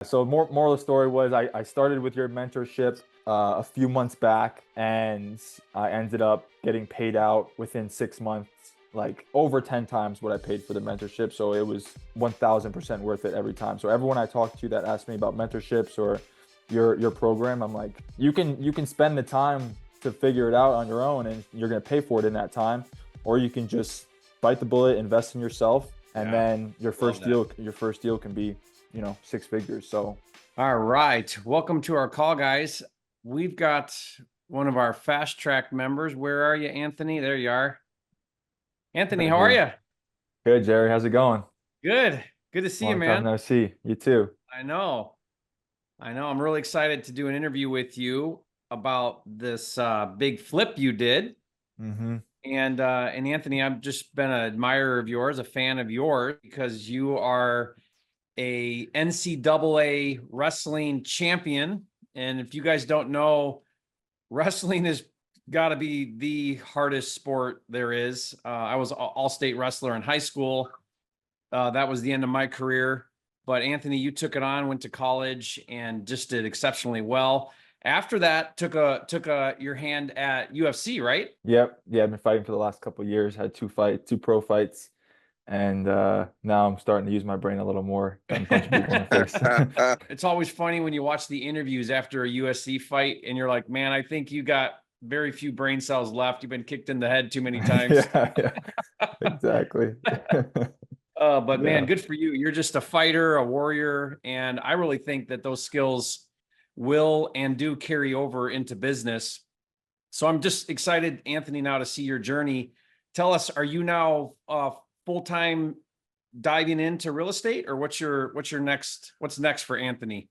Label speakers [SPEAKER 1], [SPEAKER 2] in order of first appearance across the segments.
[SPEAKER 1] So moral of the story was I started with your mentorship a few months back, and I ended up getting paid out within 6 months, like over 10 times what I paid for the mentorship. So it was 1000% worth it every time. So everyone I talk to that asks me about mentorships or your program, I'm like, you can spend the time to figure it out on your own, and you're gonna pay for it in that time, or you can just bite the bullet, invest in yourself, and
[SPEAKER 2] Yeah,
[SPEAKER 1] then
[SPEAKER 2] love that.
[SPEAKER 1] your first deal can be, 6 figures. So
[SPEAKER 2] All right. Welcome to our call, guys. We've got one of our fast track members. Where are you, Anthony? There you are. Anthony,
[SPEAKER 1] right
[SPEAKER 2] how are
[SPEAKER 1] here.
[SPEAKER 2] you?
[SPEAKER 1] Good, Jerry. How's it going?
[SPEAKER 2] Good. Good to see you,
[SPEAKER 1] Long time
[SPEAKER 2] man.
[SPEAKER 1] no see. You too.
[SPEAKER 2] I know. I know. I'm really excited to do an interview with you about this big flip you did.
[SPEAKER 1] Mm-hmm.
[SPEAKER 2] And Anthony, I've just been an admirer of yours, a fan of yours, because you are a NCAA wrestling champion. And if you guys don't know, wrestling has got to be the hardest sport there is. I was all-state wrestler in high school. That was the end of my career. But Anthony, you took it on, went to college, and just did exceptionally well. After that, took your hand at UFC, right?
[SPEAKER 1] Yep. Yeah, I've been fighting for the last couple of years. Had two pro fights, and now I'm starting to use my brain a little more. Done punching people in the face.
[SPEAKER 2] It's always funny when you watch the interviews after a USC fight, and you're like, man, I think you got very few brain cells left. You've been kicked in the head too many times.
[SPEAKER 1] Yeah, yeah, exactly.
[SPEAKER 2] But man,
[SPEAKER 1] Yeah.
[SPEAKER 2] good for you. You're just a fighter, a warrior. And I really think that those skills will and do carry over into business. So I'm just excited, Anthony, now to see your journey. Tell us, are you now full-time diving into real estate, or what's next for Anthony?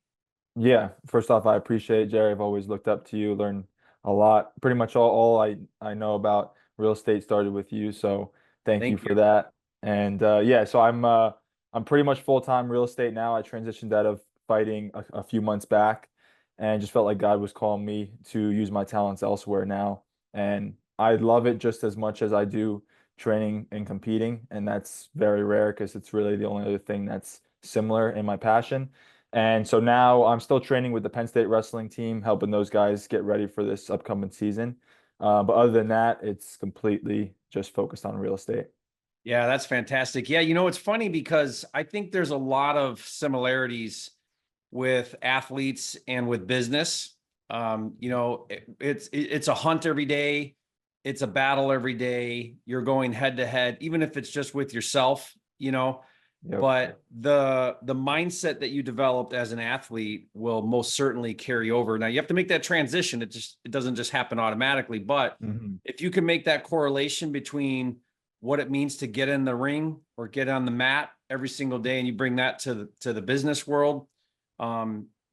[SPEAKER 1] Yeah. First off, I appreciate it, Jerry. I've always looked up to you, learned a lot. Pretty much all I know about real estate started with you, so thank you
[SPEAKER 2] Thank
[SPEAKER 1] for
[SPEAKER 2] you.
[SPEAKER 1] that. And yeah, so I'm pretty much full-time real estate now. I transitioned out of fighting a few months back, and just felt like God was calling me to use my talents elsewhere now. And I love it just as much as I do training and competing, and that's very rare because it's really the only other thing that's similar in my passion. And so now I'm still training with the Penn State wrestling team, helping those guys get ready for this upcoming season. But other than that, it's completely just focused on real estate.
[SPEAKER 2] Yeah, that's fantastic. Yeah, it's funny because I think there's a lot of similarities with athletes and with business. It's a hunt every day. It's a battle every day. You're going head to head, even if it's just with yourself.
[SPEAKER 1] Yep.
[SPEAKER 2] But the mindset that you developed as an athlete will most certainly carry over. Now you have to make that transition. It doesn't just happen automatically. But
[SPEAKER 1] Hmm.
[SPEAKER 2] if you can make that correlation between what it means to get in the ring or get on the mat every single day, and you bring that to the business world,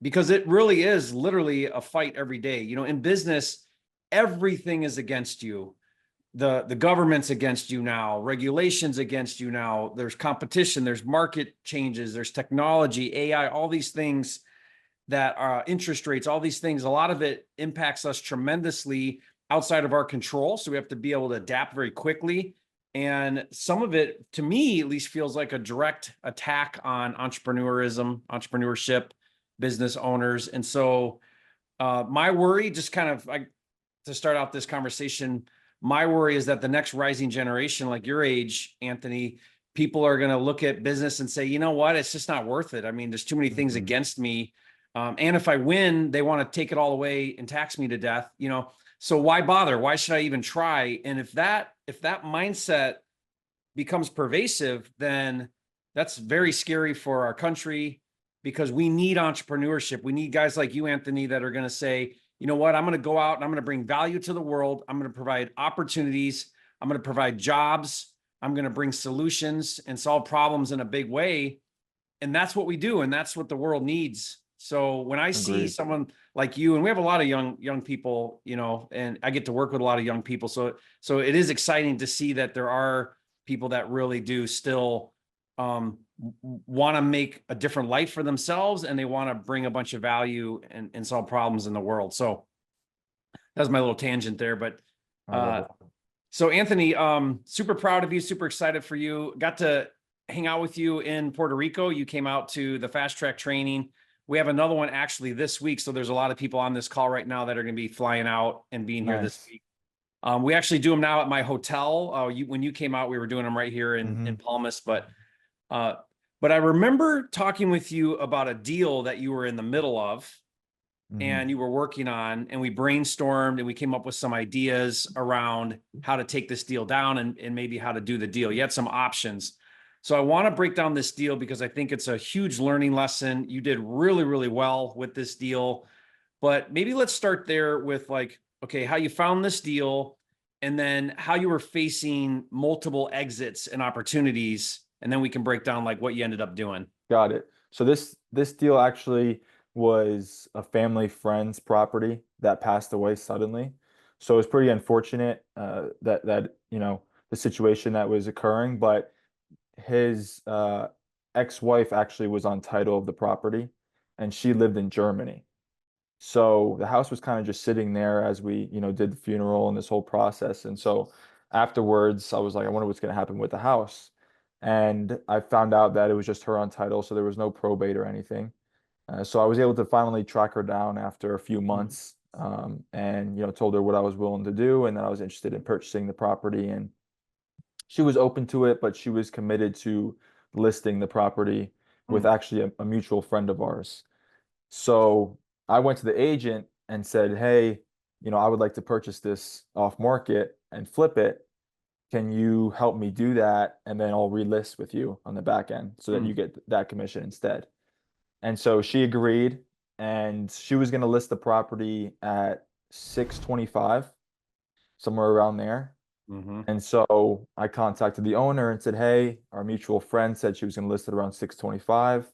[SPEAKER 2] because it really is literally a fight every day. In business, everything is against you. The government's against you now, regulations against you now. There's competition, there's market changes, there's technology, AI, all these things that are interest rates, all these things. A lot of it impacts us tremendously outside of our control. So we have to be able to adapt very quickly. And some of it, to me at least, feels like a direct attack on entrepreneurship, business owners. And so my worry, just kind of to start out this conversation, my worry is that the next rising generation, like your age, Anthony, people are going to look at business and say, you know what, it's just not worth it. I mean, there's too many things
[SPEAKER 1] Hmm.
[SPEAKER 2] against me. And if I win, they want to take it all away and tax me to death. So why bother? Why should I even try? And if that mindset becomes pervasive, then that's very scary for our country, because we need entrepreneurship. We need guys like you, Anthony, that are going to say, you know what, I'm going to go out and I'm going to bring value to the world. I'm going to provide opportunities. I'm going to provide jobs. I'm going to bring solutions and solve problems in a big way. And that's what we do. And that's what the world needs. So when I see
[SPEAKER 1] Agreed.
[SPEAKER 2] someone like you, and we have a lot of young people, and I get to work with a lot of young people. So it is exciting to see that there are people that really do still want to make a different life for themselves, and they want to bring a bunch of value and solve problems in the world. So that's my little tangent there. But
[SPEAKER 1] I love
[SPEAKER 2] uh,
[SPEAKER 1] it.
[SPEAKER 2] so Anthony, super proud of you, super excited for you. Got to hang out with you in Puerto Rico. You came out to the fast track training. We have another one actually this week. So there's a lot of people on this call right now that are going to be flying out and being here this
[SPEAKER 1] Nice.
[SPEAKER 2] week. We actually do them now at my hotel. When you came out, we were doing them right here
[SPEAKER 1] Mm-hmm.
[SPEAKER 2] in Palmas. Uh, but I remember talking with you about a deal that you were in the middle of
[SPEAKER 1] Mm-hmm.
[SPEAKER 2] and you were working on, and we brainstormed and we came up with some ideas around how to take this deal down and maybe how to do the deal. You had some options. So I want to break down this deal because I think it's a huge learning lesson. You did really, really well with this deal, but maybe let's start there with like, okay, how you found this deal and then how you were facing multiple exits and opportunities. And then we can break down like what you ended up doing.
[SPEAKER 1] Got it. So this deal actually was a family friend's property that passed away suddenly. So it was pretty unfortunate that the situation that was occurring, but his ex-wife actually was on title of the property and she lived in Germany. So the house was kind of just sitting there as we, did the funeral and this whole process. And so afterwards, I was like, I wonder what's going to happen with the house. And I found out that it was just her on title, so there was no probate or anything. So I was able to finally track her down after a few months, and told her what I was willing to do and that I was interested in purchasing the property. And she was open to it, but she was committed to listing the property with
[SPEAKER 2] Mm,
[SPEAKER 1] actually a mutual friend of ours. So I went to the agent and said, hey, I would like to purchase this off market and flip it. Can you help me do that? And then I'll relist with you on the back end so that you
[SPEAKER 2] mm,
[SPEAKER 1] get that commission instead. And so she agreed and she was going to list the property at 625, somewhere around there.
[SPEAKER 2] mhm.
[SPEAKER 1] And so I contacted the owner and said, hey, our mutual friend said she was going to list it around 625.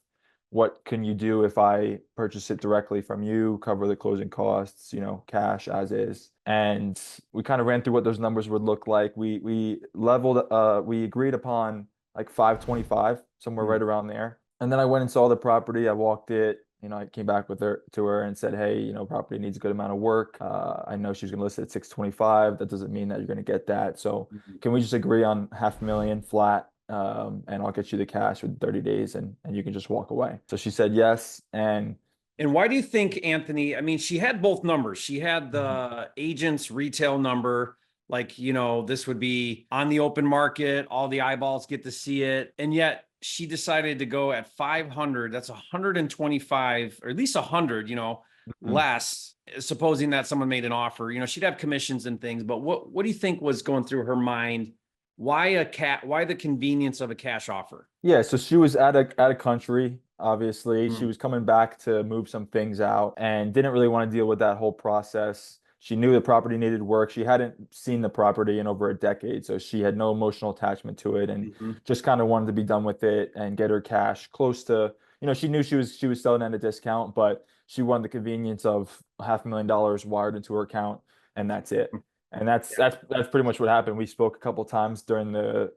[SPEAKER 1] What can you do if I purchase it directly from you, cover the closing costs, cash as is? And we kind of ran through what those numbers would look like. We agreed upon like 525, somewhere
[SPEAKER 2] Mm,
[SPEAKER 1] right around there. And then I went and saw the property. I walked it. I came back to her and said, hey, property needs a good amount of work. I know she's going to list it at 625. That doesn't mean that you're going to get that. So
[SPEAKER 2] mhm.
[SPEAKER 1] can we just agree on 500,000 flat? And I'll get you the cash within 30 days and you can just walk away. So she said yes. And
[SPEAKER 2] And why do you think, Anthony? I mean, she had both numbers. She had
[SPEAKER 1] Mhm.
[SPEAKER 2] the agent's retail number, like, this would be on the open market, all the eyeballs get to see it. And yet she decided to go at 500. That's 125, or at least 100,
[SPEAKER 1] Mhm.
[SPEAKER 2] less, supposing that someone made an offer. She'd have commissions and things, but what do you think was going through her mind? Why the convenience of a cash offer?
[SPEAKER 1] Yeah, so she was at a country, obviously. She
[SPEAKER 2] Mm,
[SPEAKER 1] was coming back to move some things out and didn't really want to deal with that whole process. She knew the property needed work. She hadn't seen the property in over a decade, so she had no emotional attachment to it and
[SPEAKER 2] mhm,
[SPEAKER 1] just kind of wanted to be done with it and get her cash close to, she knew she was selling at a discount, but she wanted the convenience of $500,000 wired into her account and that's it. And that's
[SPEAKER 2] yeah.
[SPEAKER 1] that's that's pretty much what happened. We spoke a couple times during the,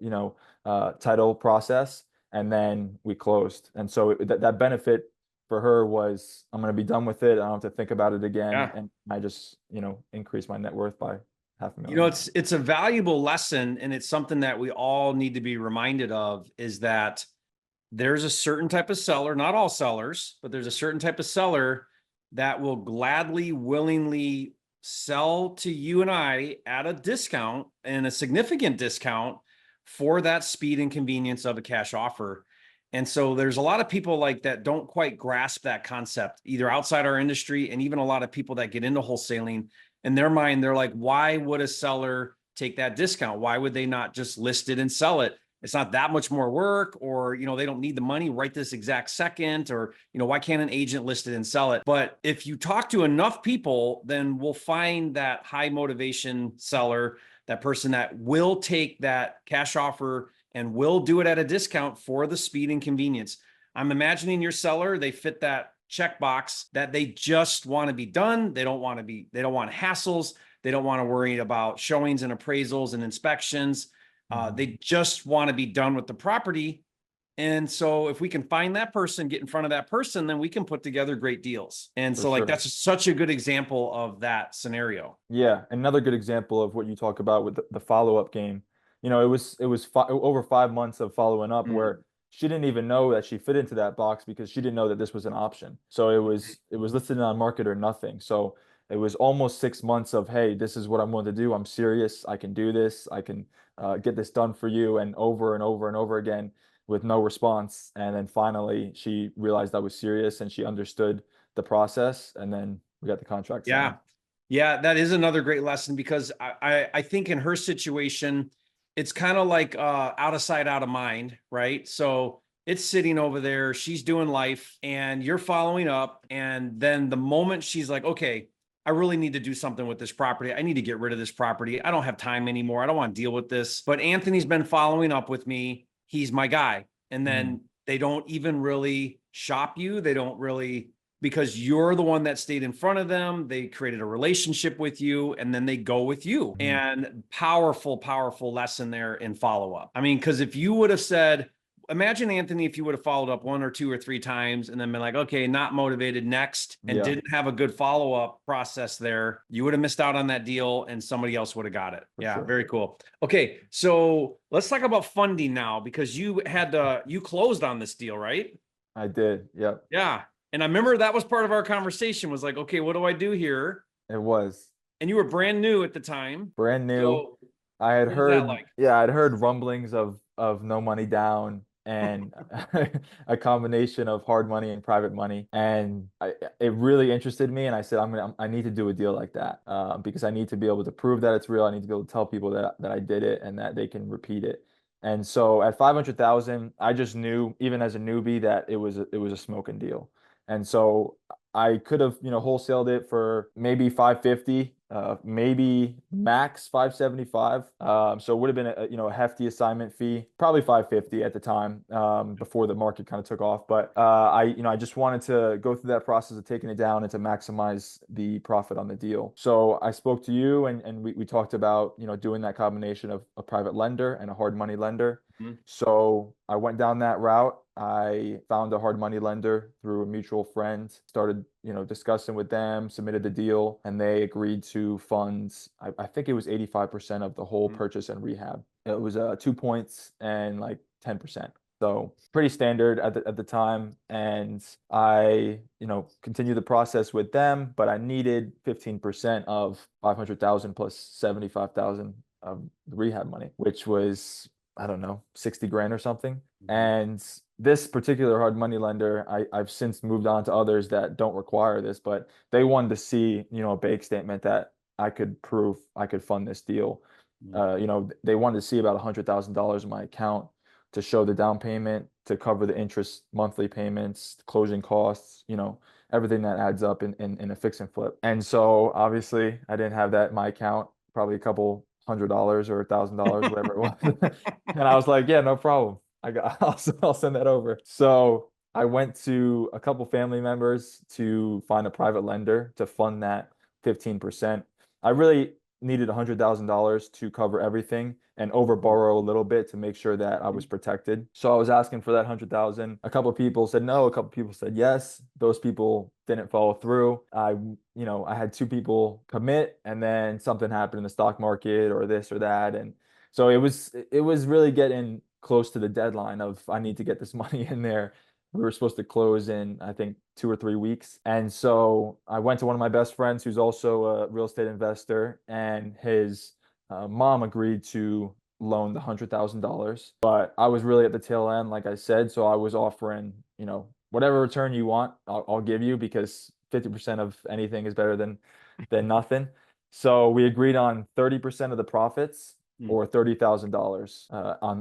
[SPEAKER 1] title process and then we closed. And so that benefit for her was I'm going to be done with it. I don't have to think about it again.
[SPEAKER 2] Yeah.
[SPEAKER 1] And I just, increased my net worth by 500,000.
[SPEAKER 2] It's a valuable lesson, and it's something that we all need to be reminded of, is that there's a certain type of seller, not all sellers, but there's a certain type of seller that will gladly, willingly sell to you and I at a discount, and a significant discount, for that speed and convenience of a cash offer. And so there's a lot of people like that don't quite grasp that concept, either outside our industry, and even a lot of people that get into wholesaling. In their mind, they're like, why would a seller take that discount? Why would they not just list it and sell it? It's not that much more work, or they don't need the money right this exact second, or why can't an agent list it and sell it? But if you talk to enough people, then we'll find that high motivation seller, that person that will take that cash offer and will do it at a discount for the speed and convenience. I'm imagining your seller, they fit that checkbox, that they just want to be done. They don't want hassles. They don't want to worry about showings and appraisals and inspections.
[SPEAKER 1] Mhm.
[SPEAKER 2] They just want to be done with the property. And so if we can find that person, get in front of that person, then we can put together great deals. And
[SPEAKER 1] For
[SPEAKER 2] so like,
[SPEAKER 1] sure.
[SPEAKER 2] that's such a good example of that scenario.
[SPEAKER 1] Yeah, another good example of what you talk about with the follow-up game. It was over 5 months of following up
[SPEAKER 2] Mm,
[SPEAKER 1] where she didn't even know that she fit into that box because she didn't know that this was an option. So it was listed on market or nothing. So it was almost 6 months of, hey, this is what I'm willing to do. I'm serious. I can do this. I can get this done for you, and over and over and over again with no response. And then finally she realized I was serious and she understood the process. And then we got the contract signed.
[SPEAKER 2] Yeah. Yeah, that is another great lesson, because I think in her situation, it's kind of like out of sight, out of mind, right? So it's sitting over there, she's doing life, and you're following up. And then the moment she's like, okay, I really need to do something with this property. I need to get rid of this property. I don't have time anymore. I don't want to deal with this. But Anthony's been following up with me. He's my guy. And then they don't even really shop you. They don't really, because you're the one that stayed in front of them. They created a relationship with you, and then they go with you. And powerful, powerful lesson there in follow-up. I mean, because if you would have said, imagine, Anthony, if you would have followed up 1 or 2 or 3 times and then been like, okay, not motivated, next, and didn't have a good follow-up process there, you would have missed out on that deal and somebody else would have got it. Yeah, very cool. Okay, so let's talk about funding now, because you closed on this deal, right?
[SPEAKER 1] I did. Yep.
[SPEAKER 2] Yeah. And I remember that was part of our conversation, was like, okay, what do I do here?
[SPEAKER 1] It was.
[SPEAKER 2] And you were brand new at the time.
[SPEAKER 1] Brand new.
[SPEAKER 2] So
[SPEAKER 1] I had
[SPEAKER 2] what was that
[SPEAKER 1] heard,
[SPEAKER 2] like?
[SPEAKER 1] yeah, I'd heard rumblings of no money down and a combination of hard money and private money, and it really interested me. And I said, I need to do a deal like that because I need to be able to prove that it's real. I need to be able to tell people that I did it and that they can repeat it. And so at 500,000, I just knew, even as a newbie, that it was a smoking deal. And so I could have, wholesaled it for maybe 550, maybe max 575. So it would have been a hefty assignment fee, probably 550 at the time, before the market kind of took off. But I just wanted to go through that process of taking it down and to maximize the profit on the deal. So I spoke to you, and we talked about, doing that combination of a private lender and a hard money lender. So I went down that route. I found a hard money lender through a mutual friend, started, discussing with them, submitted the deal, and they agreed to fund, I think it was 85% of the whole purchase and rehab. It was 2 points and like 10%. So pretty standard at the time. And I, continued the process with them, but I needed 15% of 500,000 plus 75,000 of the rehab money, which was, I don't know, 60 grand or something. And this particular hard money lender, I've since moved on to others that don't require this, but they wanted to see, a bank statement that I could prove I could fund this deal. They wanted to see about $100,000 in my account to show the down payment, to cover the interest, monthly payments, closing costs, everything that adds up in a fix and flip. And so obviously I didn't have that in my account, probably a couple $100 or $1,000, whatever it was. And I was like, yeah, no problem. I'll send that over. So I went to a couple family members to find a private lender to fund that 15%. I really needed $100,000 to cover everything and over borrow a little bit to make sure that I was protected. So I was asking for that 100,000. A couple of people said no, a couple of people said yes. Those people didn't follow through. I had 2 people commit, and then something happened in the stock market or this or that. And so it was really getting close to the deadline of, I need to get this money in there. We were supposed to close in, I think, 2 or 3 weeks. And so I went to one of my best friends who's also a real estate investor, and his mom agreed to loan the $100,000. But I was really at the tail end, like I said. So I was offering, whatever return you want, I'll give you, because 50% of anything is better than nothing. So we agreed on 30% of the profits, or $30,000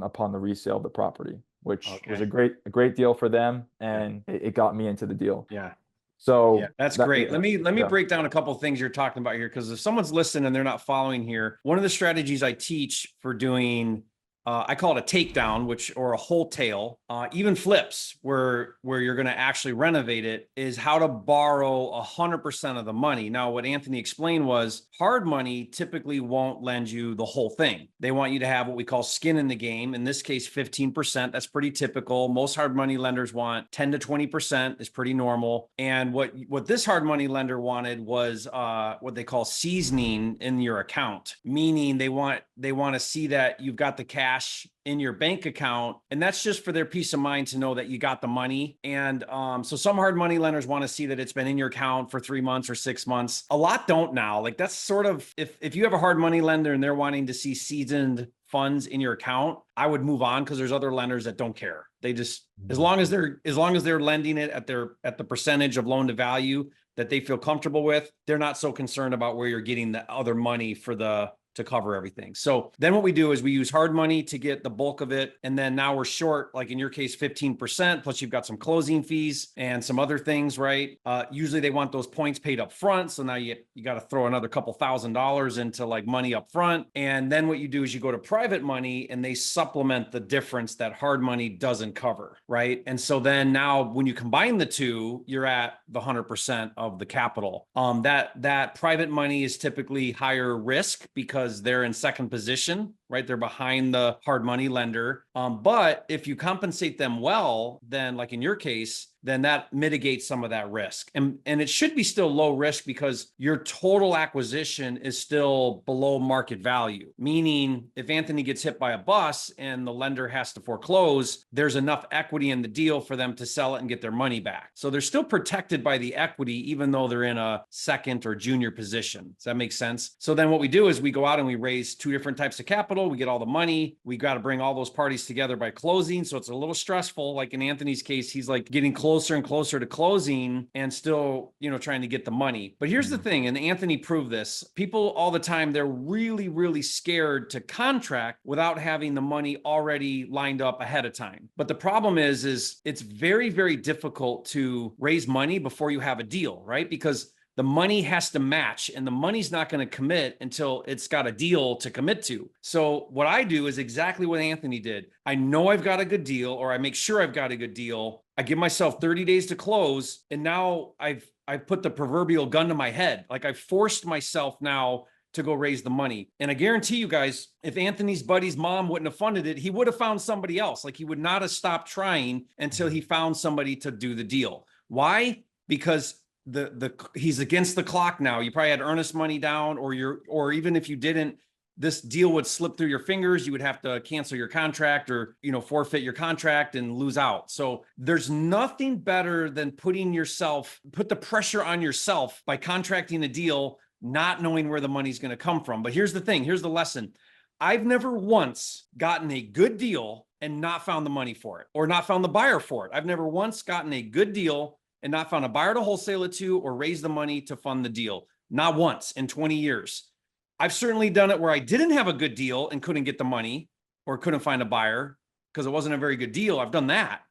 [SPEAKER 1] upon the resale of the property, which was a great deal for them, and it got me into the deal.
[SPEAKER 2] Yeah.
[SPEAKER 1] So
[SPEAKER 2] yeah, that's great. Let me break down a couple of things you're talking about here, because if someone's listening and they're not following here, one of the strategies I teach for doing, I call it a takedown, or a wholesale, even flips, where you're going to actually renovate it, is how to borrow 100% of the money. Now, what Anthony explained was, hard money typically won't lend you the whole thing. They want you to have what we call skin in the game. In this case, 15%. That's pretty typical. Most hard money lenders want 10 to 20% is pretty normal. And what this hard money lender wanted was what they call seasoning in your account, meaning they want to see that you've got the cash cash in your bank account. And that's just for their peace of mind to know that you got the money. And so some hard money lenders want to see that it's been in your account for 3 months or 6 months. A lot don't now. Like that's sort of, if you have a hard money lender and they're wanting to see seasoned funds in your account, I would move on, because there's other lenders that don't care. They just, as long as they're lending it at the percentage of loan to value that they feel comfortable with, they're not so concerned about where you're getting the other money to cover everything. So then what we do is we use hard money to get the bulk of it. And then now we're short, like in your case, 15%, plus you've got some closing fees and some other things, right? Usually they want those points paid up front. So now you got to throw another couple $1,000s into like money up front. And then what you do is you go to private money and they supplement the difference that hard money doesn't cover, right? And so then now when you combine the two, you're at the 100% of the capital. That private money is typically higher risk because they're in second position, right? They're behind the hard money lender. But if you compensate them well, then like in your case, then that mitigates some of that risk. And it should be still low risk because your total acquisition is still below market value. Meaning if Anthony gets hit by a bus and the lender has to foreclose, there's enough equity in the deal for them to sell it and get their money back. So they're still protected by the equity, even though they're in a second or junior position. Does that make sense? So then what we do is we go out and we raise 2 different types of capital. We get all the money. We got to bring all those parties together by closing. So it's a little stressful. Like in Anthony's case, he's like getting closer and closer to closing and still, trying to get the money. But here's the thing, and Anthony proved this. People all the time, they're really, really scared to contract without having the money already lined up ahead of time. But the problem is it's very, very difficult to raise money before you have a deal, right? Because the money has to match, and the money's not going to commit until it's got a deal to commit to. So what I do is exactly what Anthony did. I know I've got a good deal, or I make sure I've got a good deal. I give myself 30 days to close, and now I've put the proverbial gun to my head. Like I've forced myself now to go raise the money. And I guarantee you guys, if Anthony's buddy's mom wouldn't have funded it, he would have found somebody else. Like he would not have stopped trying until he found somebody to do the deal. Why? Because he's against the clock now. You probably had earnest money down, or even if you didn't, this deal would slip through your fingers. You would have to cancel your contract or, forfeit your contract and lose out. So there's nothing better than put the pressure on yourself by contracting a deal, not knowing where the money's going to come from. But here's the thing. Here's the lesson. I've never once gotten a good deal and not found the money for it, or not found the buyer for it. I've never once gotten a good deal and not found a buyer to wholesale it to or raise the money to fund the deal. Not once in 20 years. I've certainly done it where I didn't have a good deal and couldn't get the money or couldn't find a buyer because it wasn't a very good deal. I've done that,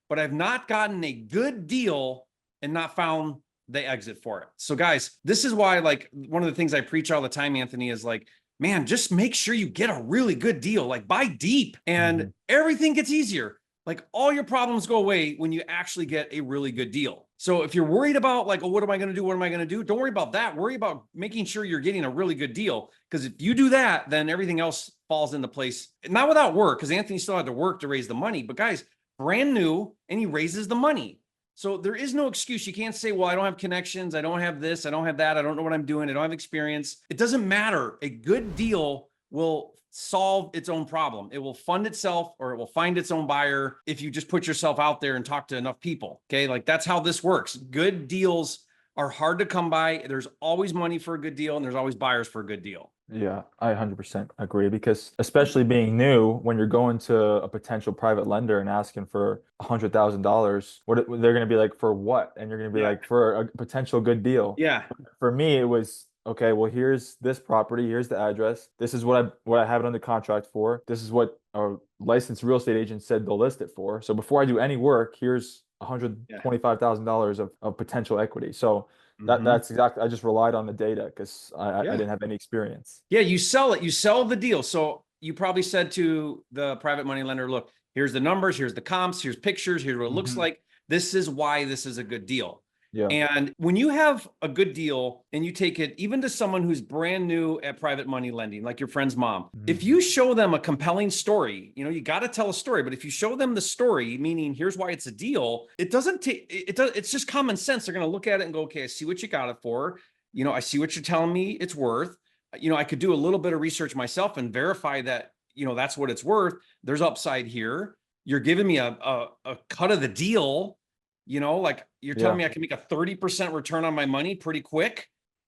[SPEAKER 2] but I've not gotten a good deal and not found the exit for it. So guys, this is why, like, one of the things I preach all the time, Anthony, is like, man, just make sure you get a really good deal. Like buy deep and everything gets easier. Like all your problems go away when you actually get a really good deal. So if you're worried about like, oh, what am I going to do? What am I going to do? Don't worry about that. Worry about making sure you're getting a really good deal. Because if you do that, then everything else falls into place. Not without work, because Anthony still had to work to raise the money. But guys, brand new, and he raises the money. So there is no excuse. You can't say, well, I don't have connections. I don't have this. I don't have that. I don't know what I'm doing. I don't have experience. It doesn't matter. A good deal will solve its own problem. It will fund itself, or it will find its own buyer if you just put yourself out there and talk to enough people. Okay. Like that's how this works. Good deals are hard to come by. There's always money for a good deal, and there's always buyers for a good deal.
[SPEAKER 1] Yeah, I 100% agree, because especially being new, when you're going to a potential private lender and asking for $100,000, they're going to be like, for what? And you're going to be like, for a potential good deal.
[SPEAKER 2] Yeah.
[SPEAKER 1] For me, it was, okay, well, here's this property, here's the address. This is what I have it under contract for. This is what a licensed real estate agent said they'll list it for. So before I do any work, here's $125,000 of potential equity. So that's exactly, I just relied on the data because I didn't have any experience.
[SPEAKER 2] Yeah, you sell it, you sell the deal. So you probably said to the private money lender, look, here's the numbers, here's the comps, here's pictures, here's what it looks like. This is why this is a good deal. Yeah. And when you have a good deal and you take it even to someone who's brand new at private money lending, like your friend's mom, if you show them a compelling story, you got to tell a story, but if you show them the story, meaning here's why it's a deal, it's just common sense. They're going to look at it and go, okay, I see what you got it for. I see what you're telling me it's worth. I could do a little bit of research myself and verify that that's what it's worth. There's upside here. You're giving me a cut of the deal, like you're telling me I can make a 30% return on my money pretty quick.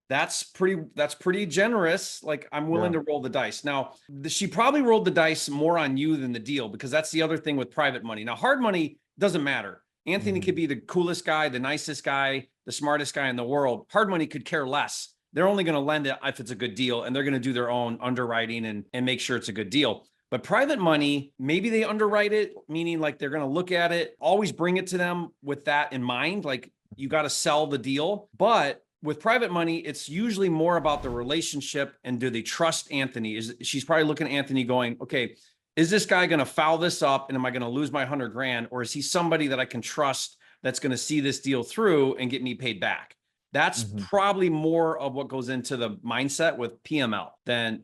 [SPEAKER 2] That's pretty generous. Like, I'm willing to roll the dice. Now, she probably rolled the dice more on you than the deal, because that's the other thing with private money. Now, hard money doesn't matter. Anthony could be the coolest guy, the nicest guy, the smartest guy in the world. Hard money could care less. They're only going to lend it if it's a good deal, and they're going to do their own underwriting and make sure it's a good deal. But private money, maybe they underwrite it, meaning like they're going to look at it, always bring it to them with that in mind. Like, you got to sell the deal. But with private money, it's usually more about the relationship, and do they trust Anthony? She's probably looking at Anthony going, okay, is this guy going to foul this up, and am I going to lose my 100 grand? Or is he somebody that I can trust that's going to see this deal through and get me paid back? That's probably more of what goes into the mindset with PML than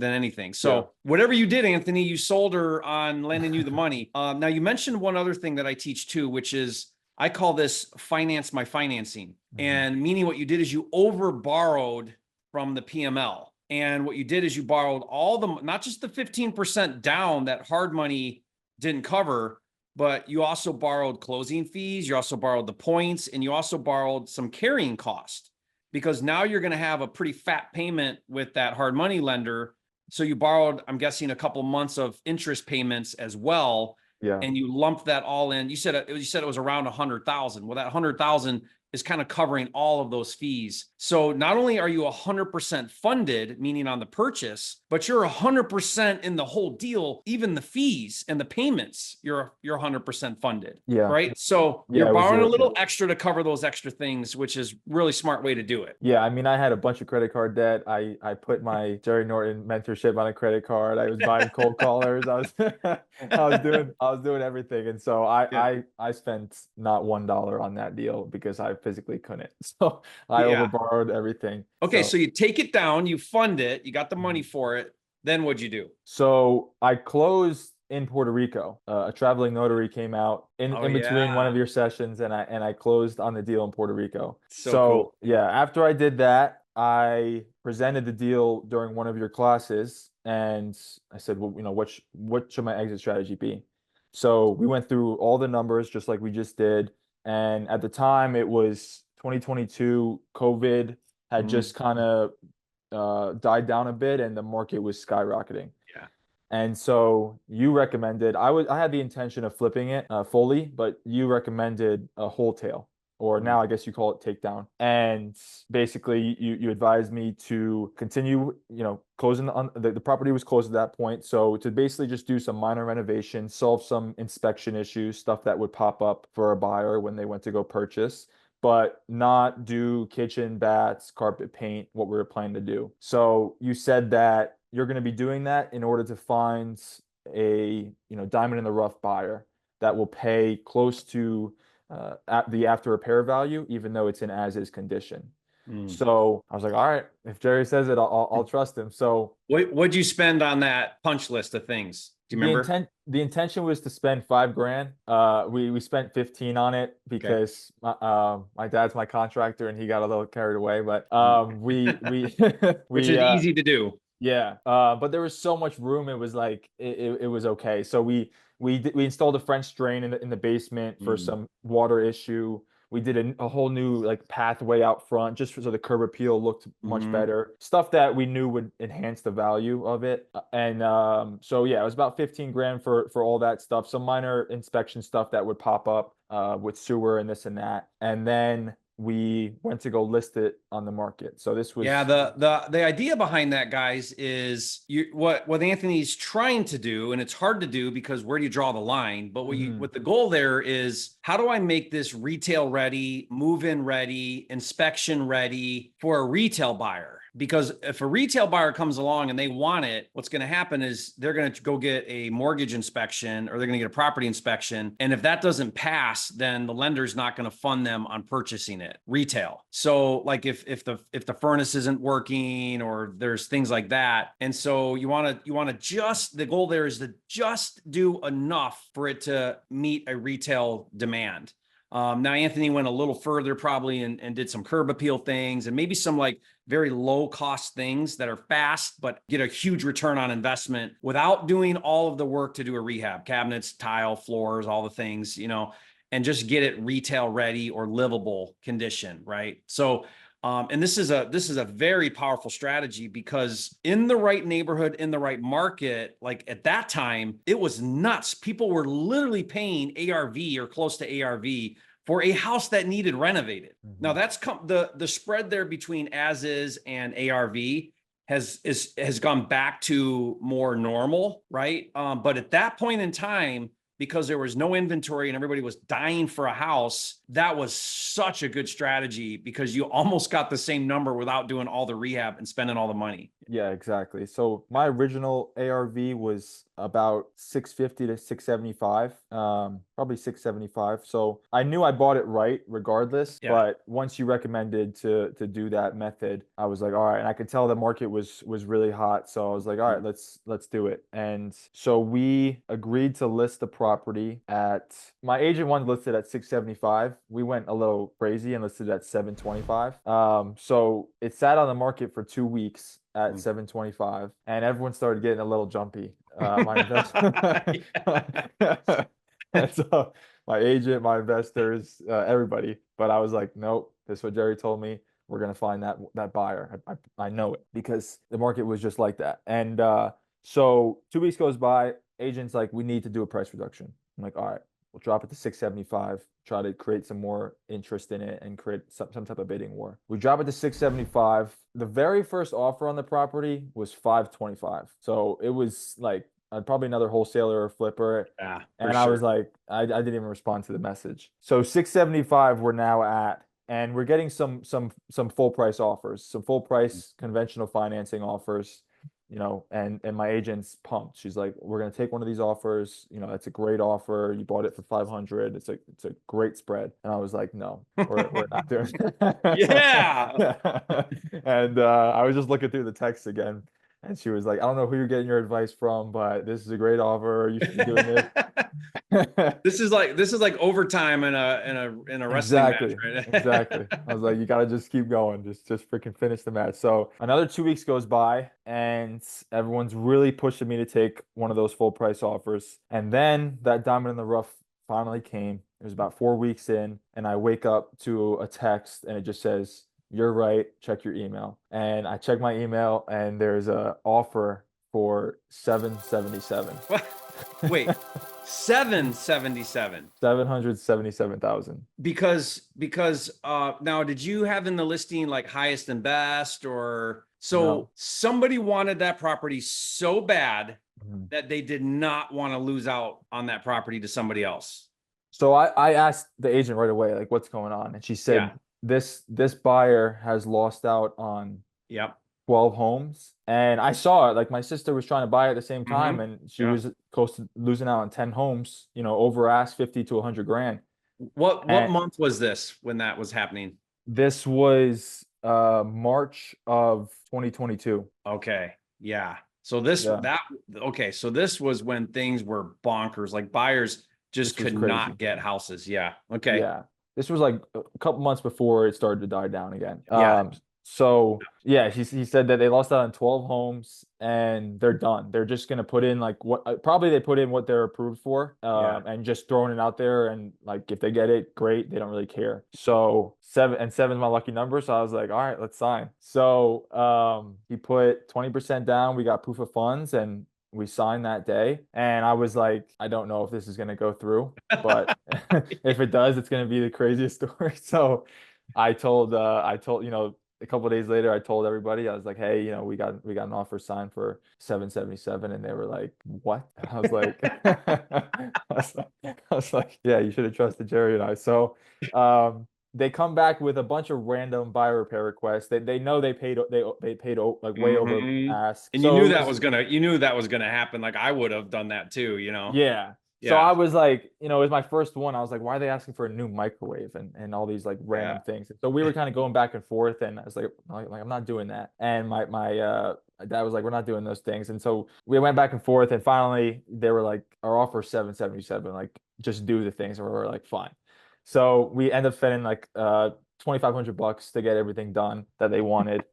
[SPEAKER 2] anything. So whatever you did, Anthony, you sold her on lending you the money. Now, you mentioned one other thing that I teach too, which is, I call this finance my financing. And meaning what you did is you over borrowed from the PML. And what you did is you borrowed all the, not just the 15% down that hard money didn't cover, but you also borrowed closing fees. You also borrowed the points, and you also borrowed some carrying cost, because now you're going to have a pretty fat payment with that hard money lender. So you borrowed, I'm guessing, a couple months of interest payments as well. Yeah. And you lumped that all in. You said it was around 100,000. Well, that 100,000 is kind of covering all of those fees. So not only are you 100% funded, meaning on the purchase, but you're 100% in the whole deal, even the fees and the payments, you're 100% funded. Yeah. Right. So you're borrowing a little extra to cover those extra things, which is really smart way to do it.
[SPEAKER 1] Yeah. I mean, I had a bunch of credit card debt. I put my Jerry Norton mentorship on a credit card. I was buying cold callers. I was doing everything. And so I spent not $1 on that deal, because I physically couldn't. So I overborrowed everything.
[SPEAKER 2] Okay. So you take it down, you fund it, you got the money for it. Then what'd you do?
[SPEAKER 1] So I closed in Puerto Rico. A traveling notary came out in between one of your sessions, and I closed on the deal in Puerto Rico. So cool. Yeah, after I did that, I presented the deal during one of your classes, and I said, well, what should my exit strategy be? So we went through all the numbers just like we just did. And at the time, it was 2022. COVID had just kind of died down a bit, and the market was skyrocketing. Yeah. And so you recommended, I had the intention of flipping it fully, but you recommended a wholesale, or now I guess you call it takedown. And basically you advised me to continue, closing on the property was closed at that point. So to basically just do some minor renovations, solve some inspection issues, stuff that would pop up for a buyer when they went to go purchase, but not do kitchen, baths, carpet, paint, what we were planning to do. So you said that you're going to be doing that in order to find a, diamond in the rough buyer that will pay close to at the after repair value, even though it's in as is condition. So I was like, all right, if Jerry says it, I'll trust him. So
[SPEAKER 2] what'd you spend on that punch list of things? Do you remember?
[SPEAKER 1] The intention was to spend $5,000. We spent 15 on it because my dad's my contractor and he got a little carried away. But
[SPEAKER 2] which is easy to do.
[SPEAKER 1] Yeah. But there was so much room. It was like it was okay. So we installed a French drain in the basement for some water issue. We did a whole new pathway out front just so the curb appeal looked much better. Stuff that we knew would enhance the value of it. And so yeah, it was about 15 grand for all that stuff. Some minor inspection stuff that would pop up with sewer and this and that. And then we went to go list it on the market. So this was
[SPEAKER 2] the idea behind that, guys, is what Anthony's trying to do, and it's hard to do because where do you draw the line? But what the goal there is, how do I make this retail ready, move-in ready, inspection ready for a retail buyer? Because if a retail buyer comes along and they want it, what's going to happen is they're going to go get a mortgage inspection, or they're going to get a property inspection. And if that doesn't pass, then the lender's not going to fund them on purchasing it retail. So like if the furnace isn't working, or there's things like that. And so you want to just, the goal there is to just do enough for it to meet a retail demand. Now Anthony went a little further probably and did some curb appeal things and maybe some like very low cost things that are fast, but get a huge return on investment without doing all of the work to do a rehab, cabinets, tile, floors, all the things, and just get it retail ready or livable condition. Right. So, and this is a very powerful strategy because in the right neighborhood, in the right market, like at that time, it was nuts. People were literally paying ARV or close to ARV for a house that needed renovated. Now that's the spread there between as is and ARV has gone back to more normal, right? But at that point in time, because there was no inventory and everybody was dying for a house, that was such a good strategy because you almost got the same number without doing all the rehab and spending all the money.
[SPEAKER 1] Yeah, exactly. So my original ARV was about 650 to 675, probably 675. So I knew I bought it right regardless,
[SPEAKER 2] Yeah.
[SPEAKER 1] but once you recommended to do that method, I was like, all right, and I could tell the market was really hot. So I was like, all right, let's do it. And so we agreed to list the property at, my agent wanted listed at 675. We went a little crazy and listed at 725. So it sat on the market for 2 weeks at 725, and everyone started getting a little jumpy. My investment, and so my agent, my investors, everybody. But I was like, nope, this is what Jerry told me. We're gonna find that buyer. I know it because the market was just like that. And so 2 weeks goes by. Agent's like, we need to do a price reduction. I'm like, all right, we'll drop it to 675. Try to create some more interest in it and create some type of bidding war. We drop it to 675. The very first offer on the property was 525. So it was like probably another wholesaler or flipper.
[SPEAKER 2] Yeah, for
[SPEAKER 1] And I was
[SPEAKER 2] sure.
[SPEAKER 1] like, I didn't even respond to the message. So 675 we're now at, and we're getting some full price offers, some full price conventional financing offers. And my agent's pumped. She's like, we're gonna take one of these offers. It's a great offer. You bought it for 500. It's a great spread. And I was like, no, we're not doing
[SPEAKER 2] Yeah.
[SPEAKER 1] it. And I was just looking through the text again, and she was like, I don't know who you're getting your advice from, but this is a great offer. You should be doing this.
[SPEAKER 2] This is like overtime in a wrestling match,
[SPEAKER 1] Exactly.
[SPEAKER 2] right?
[SPEAKER 1] Exactly. I was like, you gotta just keep going. Just freaking finish the match. So another 2 weeks goes by and everyone's really pushing me to take one of those full price offers. And then that diamond in the rough finally came. It was about 4 weeks in, and I wake up to a text and it just says, you're right, check your email. And I check my email and there's a offer for 777.
[SPEAKER 2] Wait, 777.
[SPEAKER 1] 777,000.
[SPEAKER 2] Because now did you have in the listing like highest and best, or
[SPEAKER 1] No.
[SPEAKER 2] so somebody wanted that property so bad
[SPEAKER 1] Mhm.
[SPEAKER 2] that they did not want to lose out on that property to somebody else?
[SPEAKER 1] So I asked the agent right away, like, what's going on? And she
[SPEAKER 2] Yeah.
[SPEAKER 1] said, this buyer has lost out on
[SPEAKER 2] Yep.
[SPEAKER 1] 12 homes. And I saw it. Like my sister was trying to buy at the same time, and she
[SPEAKER 2] Yeah.
[SPEAKER 1] was close to losing out on 10 homes, over ask 50 to 100 grand.
[SPEAKER 2] What
[SPEAKER 1] And
[SPEAKER 2] month was this when that was happening?
[SPEAKER 1] this was March of 2022.
[SPEAKER 2] Okay. Yeah. So
[SPEAKER 1] Yeah,
[SPEAKER 2] so this was when things were bonkers. Like buyers just
[SPEAKER 1] this was
[SPEAKER 2] could
[SPEAKER 1] crazy.
[SPEAKER 2] not get houses. Yeah. Okay.
[SPEAKER 1] Yeah. This was like a couple months before it started to die down again.
[SPEAKER 2] Yeah.
[SPEAKER 1] So yeah, he said that they lost out on 12 homes and they're done. They're just gonna put in like what probably they put in what they're approved for,
[SPEAKER 2] Yeah.
[SPEAKER 1] and just throwing it out there, and like if they get it, great. They don't really care. So seven's my lucky number. So I was like, all right, let's sign. So he put 20% down. We got proof of funds and we signed that day. And I was like, I don't know if this is gonna go through, but if it does, it's gonna be the craziest story. So I told a couple of days later, I told everybody, I was like, hey, we got an offer signed for 777, and they were like, what? I was like, I was like, yeah, you should have trusted Jerry and I. So they come back with a bunch of random buyer repair requests. They know they paid like way over
[SPEAKER 2] Mhm.
[SPEAKER 1] ask.
[SPEAKER 2] And
[SPEAKER 1] So it was
[SPEAKER 2] you knew that was gonna happen. Like I would have done that too.
[SPEAKER 1] Yeah. So
[SPEAKER 2] Yeah.
[SPEAKER 1] I was like, it was my first one. I was like, why are they asking for a new microwave and all these like
[SPEAKER 2] Yeah.
[SPEAKER 1] random things? So we were kind of going back and forth, and I was like I'm not doing that. And my dad was like, we're not doing those things. And so we went back and forth, and finally they were like, our offer is 777, like just do the things. And we were like, fine. So we end up spending like 2,500 bucks to get everything done that they wanted.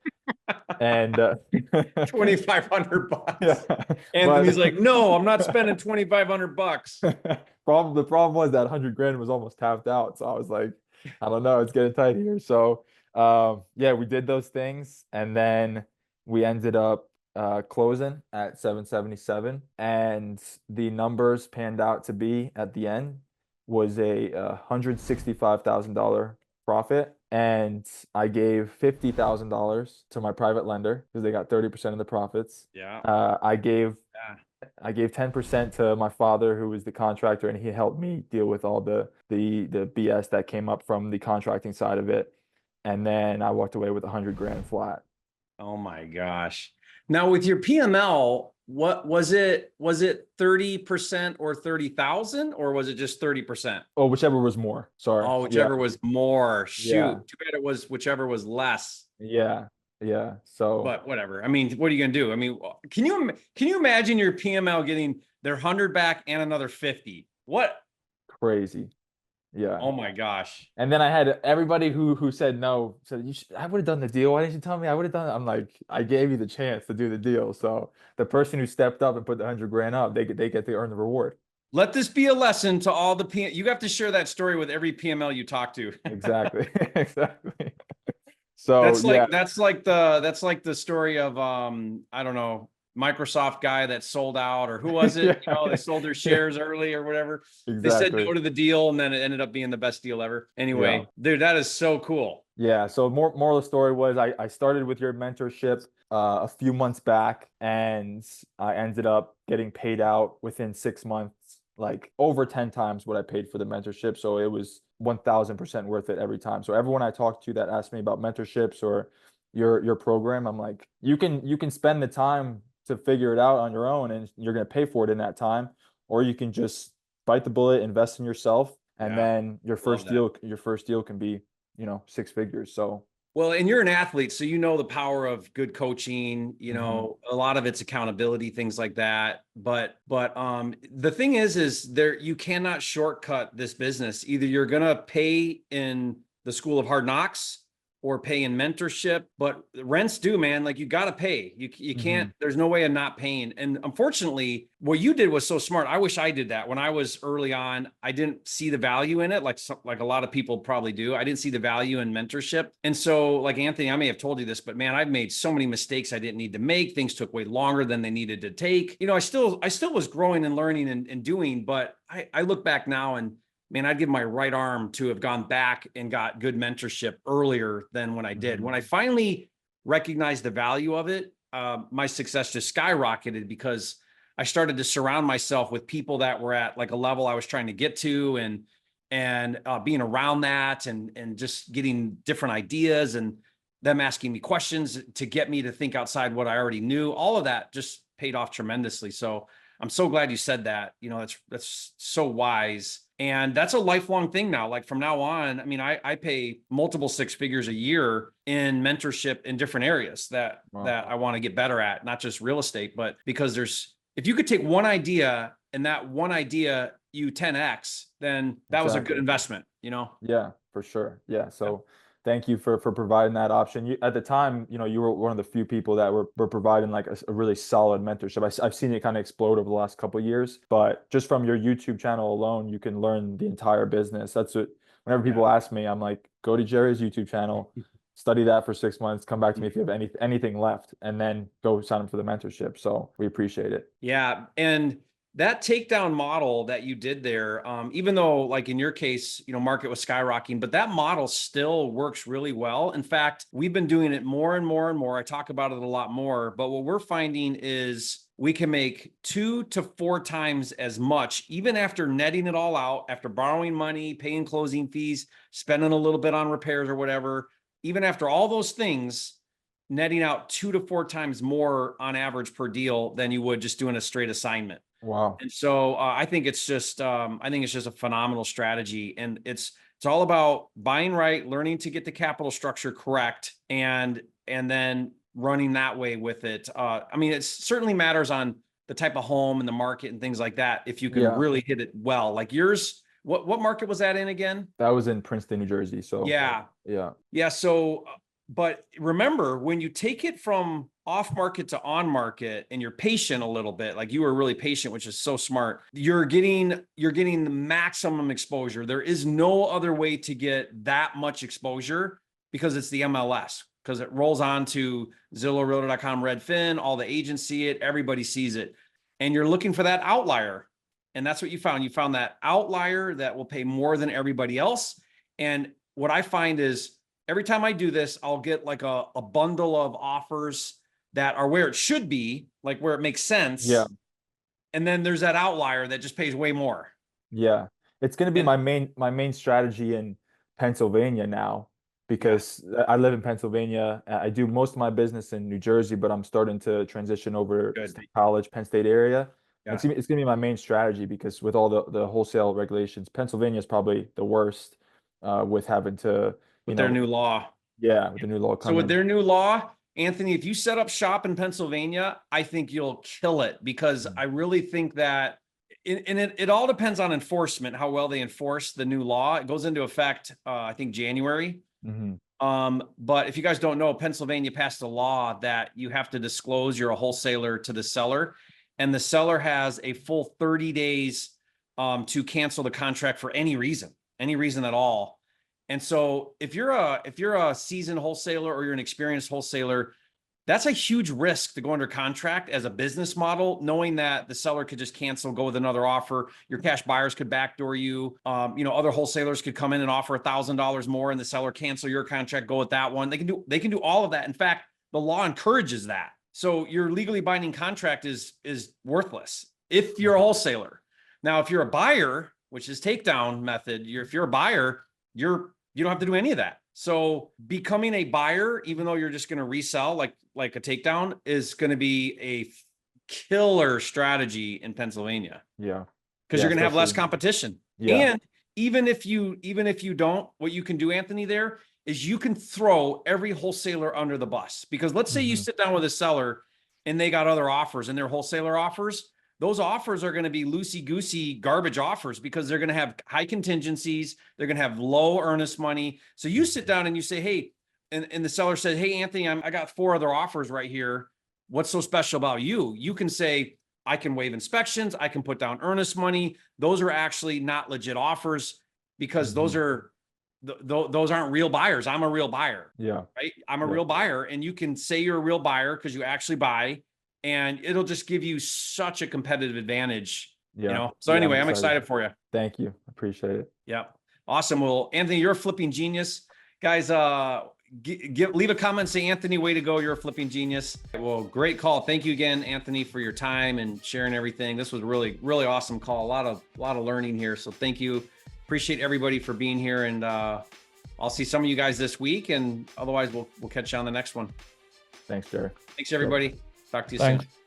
[SPEAKER 1] And
[SPEAKER 2] 2,500
[SPEAKER 1] yeah,
[SPEAKER 2] bucks.
[SPEAKER 1] but
[SPEAKER 2] Anthony's like, no, I'm not spending 2,500 bucks.
[SPEAKER 1] the problem was that 100 grand was almost tapped out. So I was like, I don't know, it's getting tight here. So yeah, we did those things, and then we ended up closing at 777, and the numbers panned out to be at the end was a $165,000 profit, and I gave $50,000 to my private lender because they got 30% of the profits.
[SPEAKER 2] Yeah.
[SPEAKER 1] Uh, I gave
[SPEAKER 2] Yeah.
[SPEAKER 1] I gave 10% to my father, who was the contractor, and he helped me deal with all the BS that came up from the contracting side of it. And then I walked away with 100 grand flat.
[SPEAKER 2] Oh my gosh. Now with your PML, what was it? Was it 30% or 30,000 or was it just 30%?
[SPEAKER 1] Oh, whichever was more. Sorry.
[SPEAKER 2] Oh,
[SPEAKER 1] Yeah.
[SPEAKER 2] whichever was more. Shoot.
[SPEAKER 1] Yeah.
[SPEAKER 2] Too bad it was whichever was less.
[SPEAKER 1] Yeah. Yeah. So
[SPEAKER 2] But whatever. I mean, what are you gonna do? I mean, can you imagine your PML getting their 100 back and another 50? What?
[SPEAKER 1] crazy. Yeah.
[SPEAKER 2] Oh my gosh.
[SPEAKER 1] And then I had everybody who said no, said I would have done the deal. Why didn't you tell me I would have done it? I'm like, I gave you the chance to do the deal. So the person who stepped up and put the 100 grand up, they get to earn the reward.
[SPEAKER 2] Let this be a lesson to all the PM. You have to share that story with every PML you talk to.
[SPEAKER 1] Exactly. Exactly. So
[SPEAKER 2] That's
[SPEAKER 1] yeah.
[SPEAKER 2] like that's like the story of I don't know, Microsoft guy that sold out, or who was it? You know,
[SPEAKER 1] Yeah.
[SPEAKER 2] they sold their
[SPEAKER 1] Yeah.
[SPEAKER 2] shares early or whatever. They said
[SPEAKER 1] Exactly.
[SPEAKER 2] no to the deal, and then it ended up being the best deal ever.
[SPEAKER 1] Yeah.
[SPEAKER 2] Anyway, dude, that is so cool.
[SPEAKER 1] Yeah. So moral of the story was I started with your mentorship a few months back, and I ended up getting paid out within 6 months, like over 10 times what I paid for the mentorship. So it was 1,000% worth it every time. So everyone I talked to that asked me about mentorships or your program, I'm like, you can spend the time to figure it out on your own, and you're gonna pay for it in that time, or you can just bite the bullet, invest in yourself, and
[SPEAKER 2] Yeah,
[SPEAKER 1] then
[SPEAKER 2] love that.
[SPEAKER 1] your first deal can be, 6 figures. So
[SPEAKER 2] Well, and you're an athlete, so you know the power of good coaching, you
[SPEAKER 1] mhm,
[SPEAKER 2] know, a lot of it's accountability, things like that. But the thing is there you cannot shortcut this business. Either you're gonna pay in the school of hard knocks or pay in mentorship, but rents do, man. Like you gotta pay. You can't,
[SPEAKER 1] mhm,
[SPEAKER 2] there's no way of not paying. And unfortunately, what you did was so smart. I wish I did that when I was early on. I didn't see the value in it, like a lot of people probably do. I didn't see the value in mentorship. And so, like Anthony, I may have told you this, but man, I've made so many mistakes I didn't need to make. Things took way longer than they needed to take. You know, I still was growing and learning and doing, but I look back now and man, I'd give my right arm to have gone back and got good mentorship earlier than when I did.
[SPEAKER 1] mhm.
[SPEAKER 2] When I finally recognized the value of it, my success just skyrocketed because I started to surround myself with people that were at like a level I was trying to get to, and being around that, and just getting different ideas, and them asking me questions to get me to think outside what I already knew. All of that just paid off tremendously. So I'm so glad you said that. You know, that's so wise. And that's a lifelong thing now. Like from now on, I mean, I pay multiple six figures a year in mentorship in different areas that
[SPEAKER 1] Wow.
[SPEAKER 2] that I want to get better at, not just real estate, but because there's, if you could take one idea and that one idea you 10x, then that was a good
[SPEAKER 1] Exactly.
[SPEAKER 2] investment, you know?
[SPEAKER 1] Yeah, for sure. Yeah.
[SPEAKER 2] Yeah.
[SPEAKER 1] So thank you for providing that option. At the time, you were one of the few people that were providing like a really solid mentorship. I've seen it kind of explode over the last couple of years, but just from your YouTube channel alone, you can learn the entire business. That's what, whenever
[SPEAKER 2] Yeah.
[SPEAKER 1] people ask me, I'm like, go to Jerry's YouTube channel, study that for 6 months, come back to me if you have anything left, and then go sign up for the mentorship. So we appreciate it.
[SPEAKER 2] Yeah. And that takedown model that you did there, even though like in your case, you know, market was skyrocketing, but that model still works really well. In fact, we've been doing it more and more and more. I talk about it a lot more, but what we're finding is we can make 2 to 4 times as much, even after netting it all out, after borrowing money, paying closing fees, spending a little bit on repairs or whatever. Even after all those things, netting out 2 to 4 times more on average per deal than you would just doing a straight assignment.
[SPEAKER 1] Wow.
[SPEAKER 2] And so I think it's just a phenomenal strategy, and it's all about buying right, learning to get the capital structure correct, and then running that way with it. I mean, it certainly matters on the type of home and the market and things like that. If you can
[SPEAKER 1] Yeah.
[SPEAKER 2] really hit it well, like yours What market was that in again?
[SPEAKER 1] That was in Princeton, New Jersey. So
[SPEAKER 2] Yeah.
[SPEAKER 1] yeah.
[SPEAKER 2] Yeah. So, but remember, when you take it from off market to on market and you're patient a little bit, like you were really patient, which is so smart, you're getting the maximum exposure. There is no other way to get that much exposure because it's the MLS, because it rolls on to Zillow, Realtor.com, Redfin, all the agents see it, everybody sees it. And you're looking for that outlier. And that's what you found. You found that outlier that will pay more than everybody else. And what I find is every time I do this, I'll get like a bundle of offers that are where it should be, like where it makes sense.
[SPEAKER 1] Yeah.
[SPEAKER 2] And then there's that outlier that just pays way more.
[SPEAKER 1] Yeah. It's going to be
[SPEAKER 2] And
[SPEAKER 1] my main strategy in Pennsylvania now, because I live in Pennsylvania. I do most of my business in New Jersey, but I'm starting to transition over
[SPEAKER 2] good.
[SPEAKER 1] State College, Penn State area. And
[SPEAKER 2] Yeah.
[SPEAKER 1] it's gonna be my main strategy, because with all the wholesale regulations, Pennsylvania is probably the worst, with having to,
[SPEAKER 2] With their new law.
[SPEAKER 1] yeah, with the new law
[SPEAKER 2] So with
[SPEAKER 1] coming.
[SPEAKER 2] their new law, Anthony, if you set up shop in Pennsylvania, I think you'll kill it, because I really think that it all depends on enforcement, how well they enforce the new law. It goes into effect, I think January.
[SPEAKER 1] Mm-hmm.
[SPEAKER 2] But if you guys don't know, Pennsylvania passed a law that you have to disclose you're a wholesaler to the seller, and the seller has a full 30 days to cancel the contract for any reason at all. And so if you're a seasoned wholesaler or you're an experienced wholesaler, that's a huge risk to go under contract as a business model, knowing that the seller could just cancel, go with another offer. Your cash buyers could backdoor you. Other wholesalers could come in and offer $1,000 more, and the seller cancel your contract, go with that one. They can do all of that. In fact, the law encourages that. So your legally binding contract is worthless if you're a wholesaler. Now, if you're a buyer, which is takedown method, if you're a buyer, you don't have to do any of that. So becoming a buyer, even though you're just going to resell like a takedown, is going to be a killer strategy in Pennsylvania.
[SPEAKER 1] Yeah.
[SPEAKER 2] Because you're going to have less competition.
[SPEAKER 1] Yeah.
[SPEAKER 2] And even if you don't, what you can do, Anthony, there is you can throw every wholesaler under the bus. Because let's say you sit down with a seller and they got other offers and they're wholesaler offers. Those offers are going to be loosey-goosey garbage offers, because they're going to have high contingencies. They're going to have low earnest money. So you sit down and you say, hey, and the seller says, hey, Anthony, I got 4 other offers right here. What's so special about you? You can say, I can waive inspections. I can put down earnest money. Those are actually not legit offers, because those aren't real buyers. I'm a real buyer.
[SPEAKER 1] Yeah.
[SPEAKER 2] Right. I'm a real buyer. And you can say you're a real buyer because you actually buy. And it'll just give you such a competitive advantage, So anyway, I'm excited for you.
[SPEAKER 1] Thank you. Appreciate it.
[SPEAKER 2] Yeah. Awesome. Well, Anthony, you're a flipping genius. Guys, leave a comment, say, Anthony, way to go. You're a flipping genius. Well, great call. Thank you again, Anthony, for your time and sharing everything. This was really, really awesome call. A lot of learning here. So thank you. Appreciate everybody for being here. And I'll see some of you guys this week. And otherwise, we'll catch you on the next one.
[SPEAKER 1] Thanks, Jerry.
[SPEAKER 2] Thanks, everybody. Talk to you
[SPEAKER 1] Thanks.
[SPEAKER 2] soon.